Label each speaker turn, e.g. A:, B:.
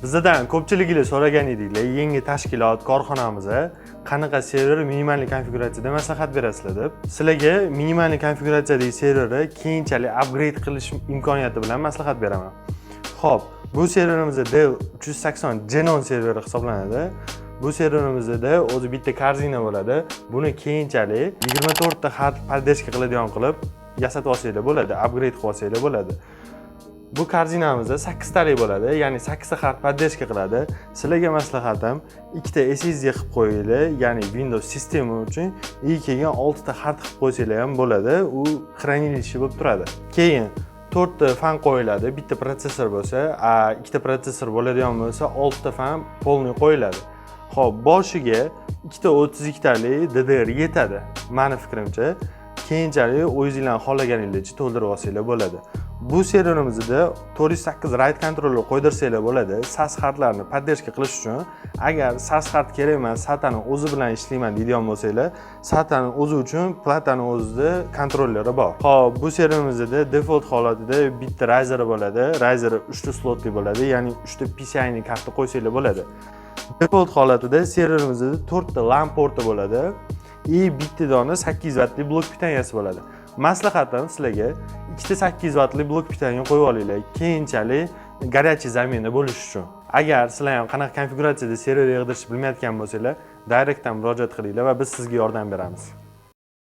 A: Bizdan ko'pchiliginglar so'ragan edinglar, yangi tashkilot korxonamizda qanaqa server minimal konfiguratsiyada maslahat berasizlar deb. Sizlarga minimal konfiguratsiyadagi serverni keyinchalik upgrade qilish imkoniyati bilan maslahat beraman. Xo'p, bu serverimizda Dell 380 Genon serveri hisoblanadi. Bu serverimizda o'zi bitta kortina bo'ladi. Buni keyinchalik 24 ta xat поддержка qiladigan qilib yasatib olsanglar bo'ladi, upgrade qilib olsanglar bo'ladi. Bu kortinamizda 8 talik bo'ladi, ya'ni 8 ta xat поддержка qiladi. Sizlarga maslahatim, ikkita SSD qilib qo'yinglar, ya'ni Windows sistemi uchun kelgan 6 ta xat qilib qo'ysanglar ham bo'ladi. U хранилище bo'lib turadi. Keyin 4 ta fan qo'yiladi, bitta protsessor bo'lsa, ikkita protsessor bo'ladigan bo'lsa, 6 ta fan полный qo'yiladi. Xo'p, boshiga ikkita 32 talik DDR yetadi, meni fikrimcha. Keyinchalik o'zingizlar xohlaganingizni to'ldirib olsanglar bo'ladi. Bu serverimizda 408 write controller qo'ydirsanglar bo'ladi. SAS xatlarni поддержка qilish uchun. Agar SAS xat kerak emas, SATA ni o'zi bilan ishlayman deydigan bo'lsanglar, SATA ni o'zi uchun platani o'zida kontrolleri bor. Xo'p, bu serverimizda default holatida bitta Razer bo'ladi. Razer 3 ta slotli bo'ladi, ya'ni 3 ta PCI ni karta qo'ysanglar bo'ladi. Default holatida serverimizda 4 ta LAN porti bo'ladi. Bitta dona 8 vatli blok pitanyasi bo'ladi. Maslahatim sizlarga ikkita 8 vatli blok pitanya qo'yib olinglar. Keyinchalik горячий zamenda bo'lish uchun. Agar sizlar ham qanaqa konfiguratsiyada server yig'dirishni bilmayotgan bo'lsanglar, direktdan murojaat qilinglar va biz sizga yordam beramiz.